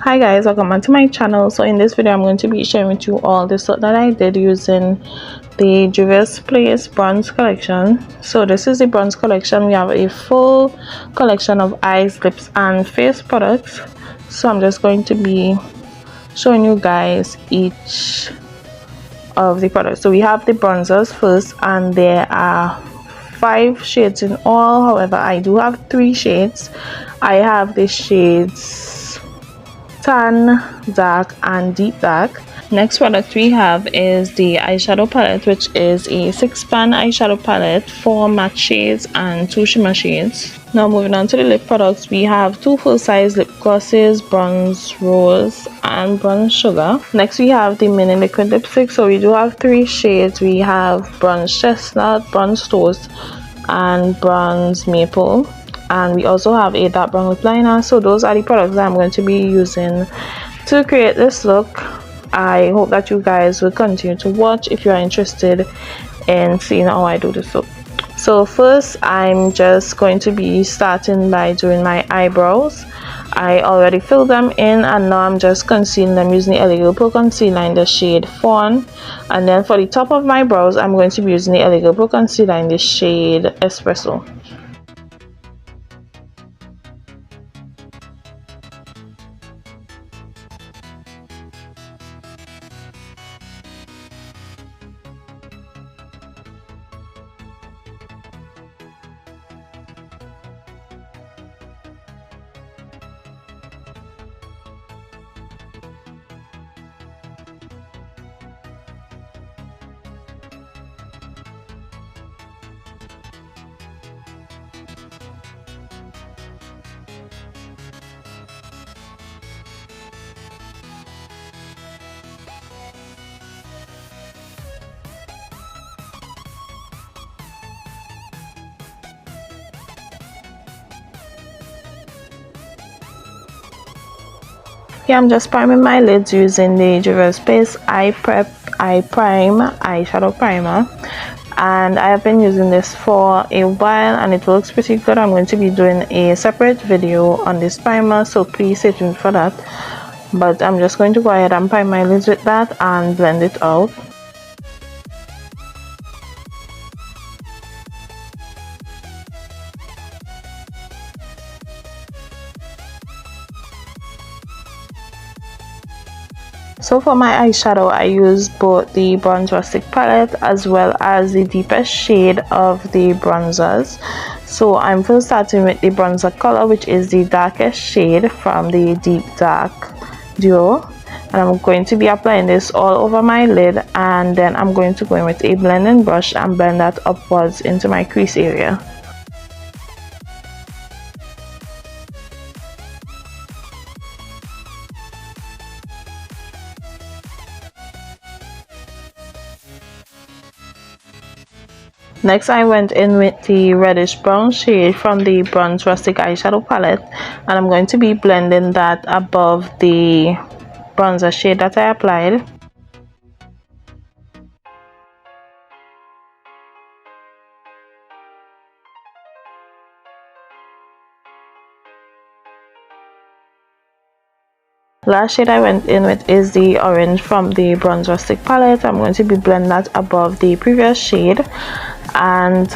Hi guys, welcome back to my channel. So in this video I'm going to be sharing with you all the stuff that I did using the Juvias Place bronze collection. So this is the bronze collection. We have a full collection of eyes, lips and face products. So I'm just going to be showing you guys each of the products. So we have the bronzers first, and there are 5 shades in all. However, I do have 3 shades. I have the shades tan, dark and deep dark. Next product we have is the eyeshadow palette, which is a 6-pan eyeshadow palette, 4 matte shades and 2 shimmer shades. Now moving on to the lip products, we have 2 full-size lip glosses, bronze rose and bronze sugar. Next we have the mini liquid lipstick. So we do have 3 shades. We have bronze chestnut, bronze toast and bronze maple. And we also have a dark brown lip liner. So those are the products that I'm going to be using to create this look. I hope that you guys will continue to watch if you are interested in seeing how I do this look. So first I'm just going to be starting by doing my eyebrows. I already filled them in and now I'm just concealing them using the LA Pro Concealer in the shade Fawn. And then for the top of my brows I'm going to be using the LA Pro Concealer in the shade Espresso. Yeah, I'm just priming my lids using the Juvias Place IPrep IPrime eyeshadow primer, and I have been using this for a while and it works pretty good. I'm going to be doing a separate video on this primer, so please stay tuned for that. But I'm just going to go ahead and prime my lids with that and blend it out. So for my eyeshadow I use both the bronze Rustic palette as well as the deepest shade of the bronzers. So I'm first starting with the bronzer color, which is the darkest shade from the deep dark duo, and I'm going to be applying this all over my lid, and then I'm going to go in with a blending brush and blend that upwards into my crease area. Next I went in with the reddish brown shade from the bronze Rustic eyeshadow palette, and I'm going to be blending that above the bronzer shade that I applied. Last shade I went in with is the orange from the bronze Rustic palette. I'm going to be blending that above the previous shade, and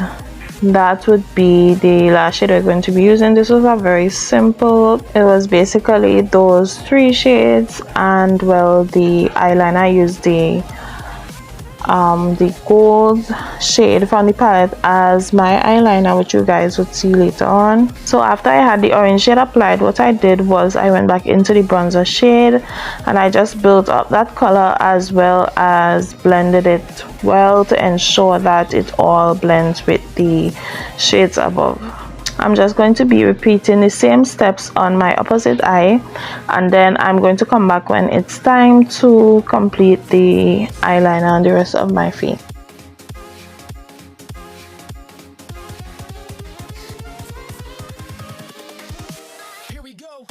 that would be the last shade we're going to be using. This was a very simple, it was basically those 3 shades, and well, the eyeliner I used the gold shade from the palette as my eyeliner, which you guys would see later on. So after I had the orange shade applied, what I did was I went back into the bronzer shade and I just built up that color as well as blended it well to ensure that it all blends with the shades above. I'm just going to be repeating the same steps on my opposite eye, and then I'm going to come back when it's time to complete the eyeliner on the rest of my face. Here we go.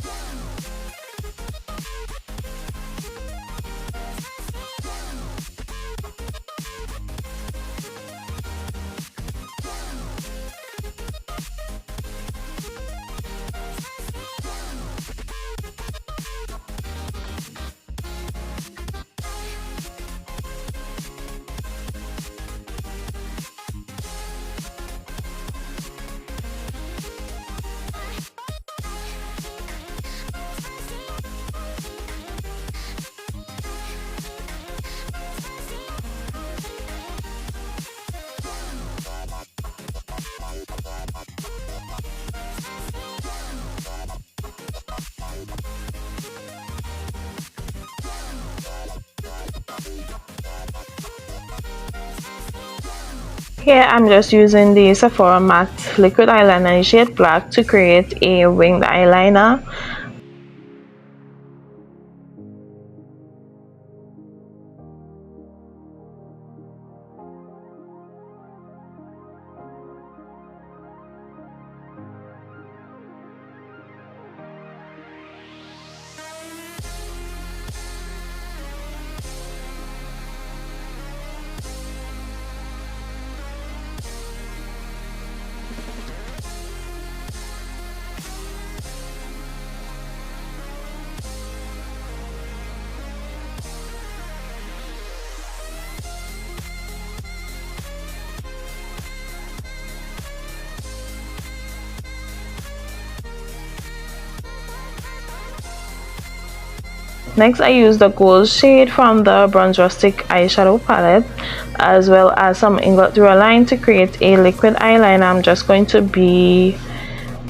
Here I'm just using the Sephora matte liquid eyeliner in shade black to create a winged eyeliner. Next, I use the gold shade from the Bronze Rustic eyeshadow palette, as well as some Inglot Duraline to create a liquid eyeliner. I'm just going to be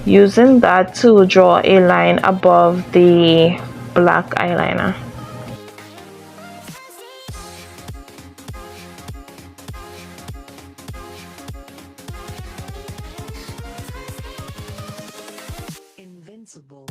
using that to draw a line above the black eyeliner. Invincible.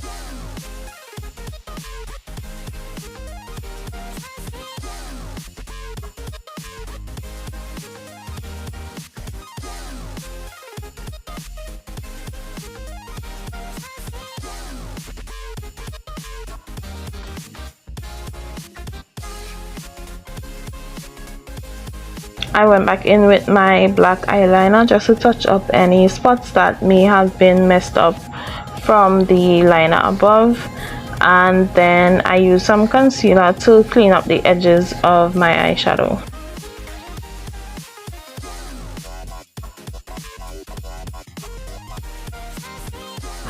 I went back in with my black eyeliner just to touch up any spots that may have been messed up from the liner above, and then I used some concealer to clean up the edges of my eyeshadow.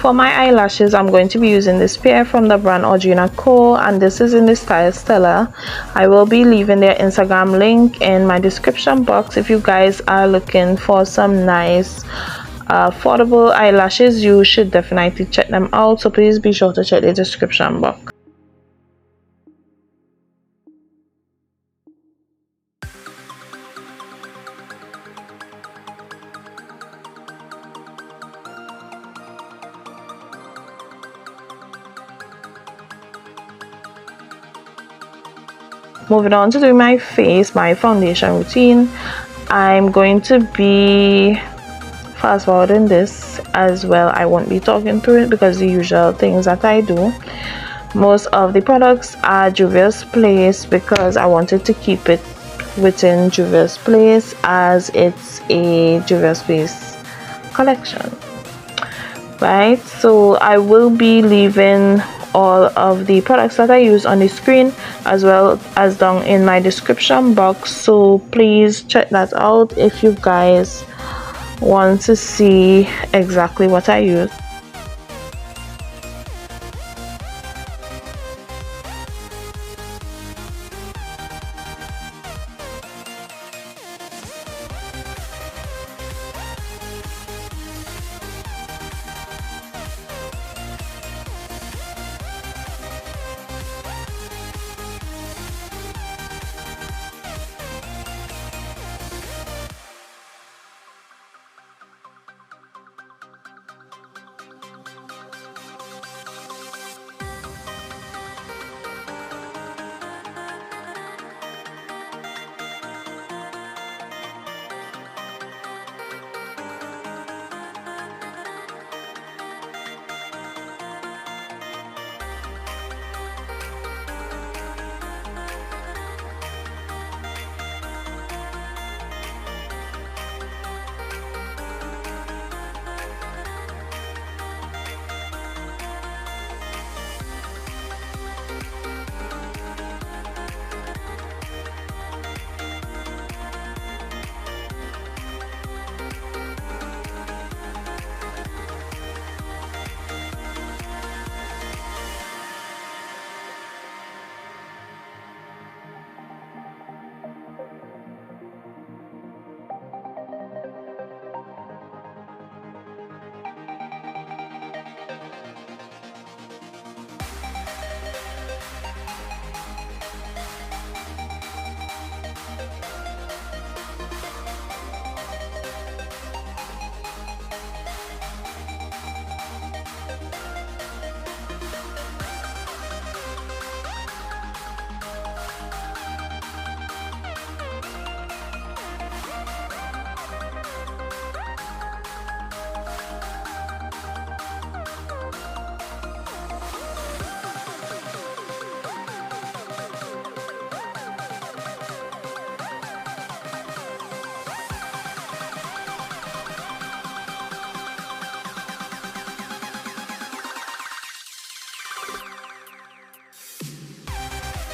For my eyelashes, I'm going to be using this pair from the brand Audrina Co, and this is in the style Stella. I will be leaving their Instagram link in my description box. If you guys are looking for some nice affordable eyelashes, you should definitely check them out, so please be sure to check the description box. Moving on to do my face, my foundation routine, I'm going to be fast forwarding this as well. I won't be talking through it because the usual things that I do. Most of the products are Juvias Place because I wanted to keep it within Juvias Place as it's a Juvias Place collection, right? So I will be leaving all of the products that I use on the screen as well as down in my description box, so please check that out if you guys want to see exactly what I use.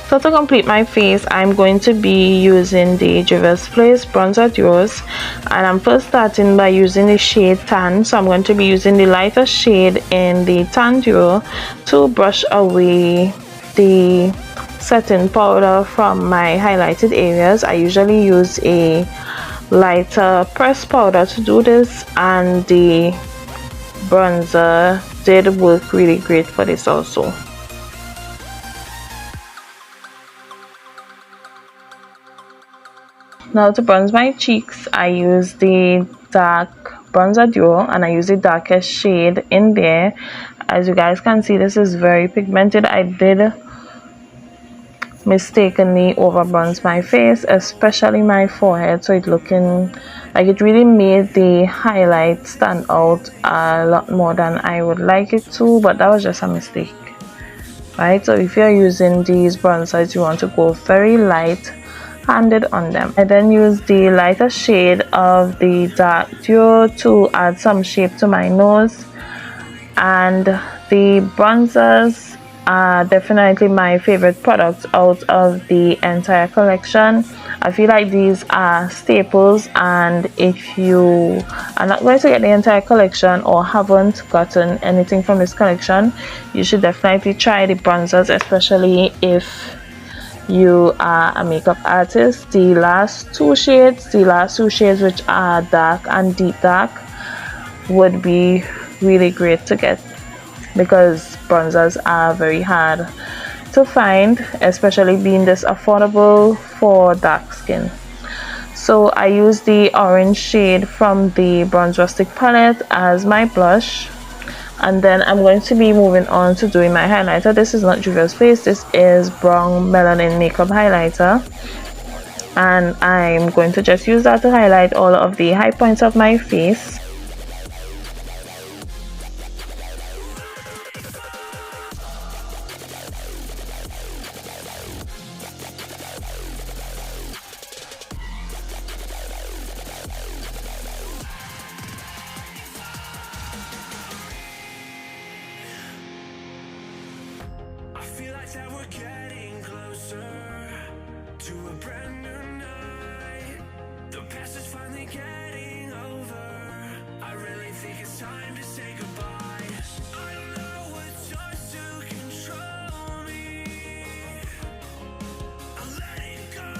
So to complete my face, I'm going to be using the Juvia's Place Bronzer Duos, and I'm first starting by using the shade Tan. So I'm going to be using the lighter shade in the Tan Duo to brush away the setting powder from my highlighted areas. I usually use a lighter pressed powder to do this, and the bronzer did work really great for this also. Now to bronze my cheeks, I use the dark bronzer duo, and I use the darkest shade in there. As you guys can see, this is very pigmented. I did mistakenly over bronze my face, especially my forehead, so it looking like it really made the highlight stand out a lot more than I would like it to, but that was just a mistake, right? So if you're using these bronzers, you want to go very light handed on them. I then use the lighter shade of the dark duo to add some shape to my nose, and the bronzers are definitely my favorite products out of the entire collection. I feel like these are staples, and if you are not going to get the entire collection or haven't gotten anything from this collection, you should definitely try the bronzers, especially if you are a makeup artist. The last two shades which are dark and deep dark, would be really great to get, because bronzers are very hard to find, especially being this affordable for dark skin. So I use the orange shade from the Bronze Rustic palette as my blush, and then I'm going to be moving on to doing my highlighter. This is not Juvia's Place, this is Brownmelaninmua makeup highlighter, and I'm going to just use that to highlight all of the high points of my face.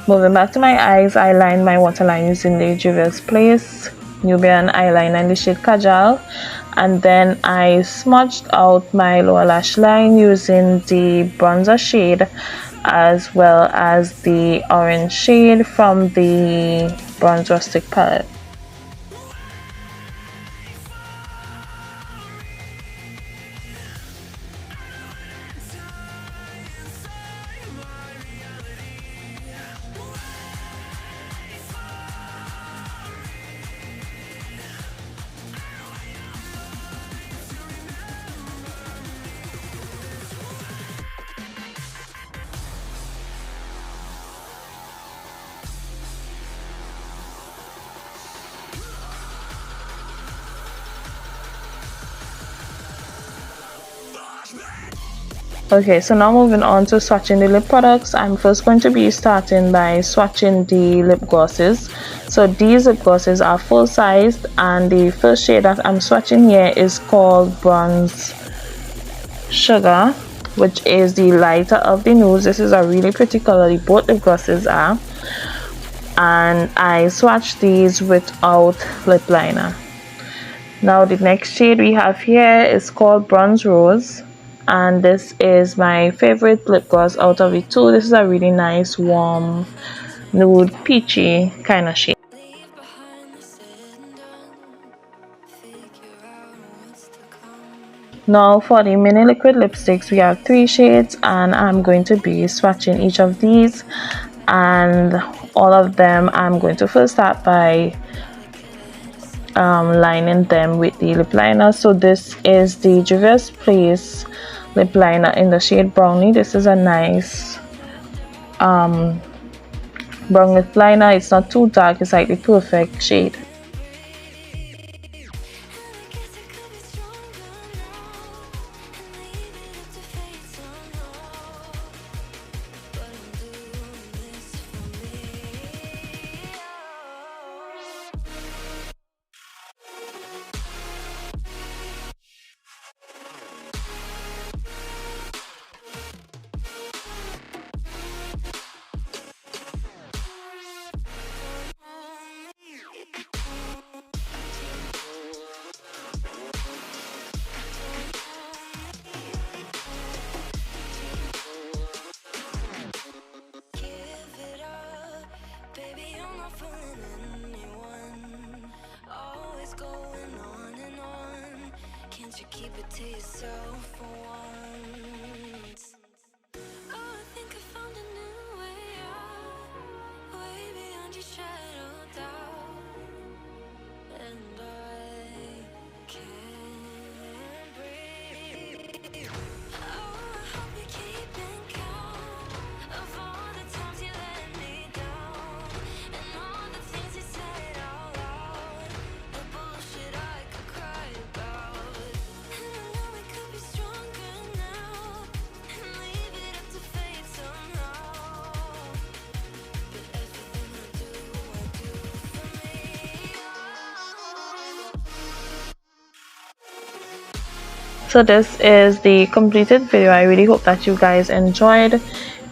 Moving back to my eyes, I lined my waterline using the Juvias Place Nubian eyeliner in the shade Kajal, and then I smudged out my lower lash line using the bronzer shade as well as the orange shade from the Bronze Rustic palette. Okay, so now moving on to swatching the lip products. I'm first going to be starting by swatching the lip glosses. So these lip glosses are full sized, and the first shade that I'm swatching here is called Bronze Sugar, which is the lighter of the nudes. This is a really pretty color, both lip glosses are, and I swatched these without lip liner. Now the next shade we have here is called Bronze Rose, and this is my favorite lip gloss out of the two. This is a really nice warm nude peachy kind of shade. Now for the mini liquid lipsticks, we have 3 shades, and I'm going to be swatching each of these, and all of them I'm going to first start by lining them with the lip liner. So this is the Juvia's Place lip liner in the shade Brownie. This is a nice brown lip liner. It's not too dark, it's like the perfect shade. you keep it to yourself for once? Oh, I think I found a new way out, way beyond your shadow doubt, and I can't breathe. Oh, I hope you're keeping count of all the times you let me down, and all the things you said out loud, the bullshit I could cry about. And I know we could be stronger now, and leave it up to fate somehow. But everything I do for me. So this is the completed video. I really hope that you guys enjoyed.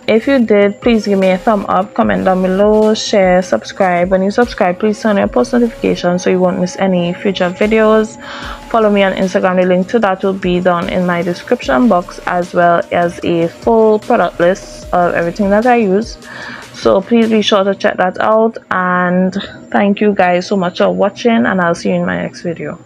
If you did, please give me a thumb up, comment down below, share, subscribe. When you subscribe, please turn on your post notifications so you won't miss any future videos. Follow me on Instagram. The link to that will be down in my description box, as well as a full product list of everything that I use. So please be sure to check that out, and thank you guys so much for watching, and I'll see you in my next video.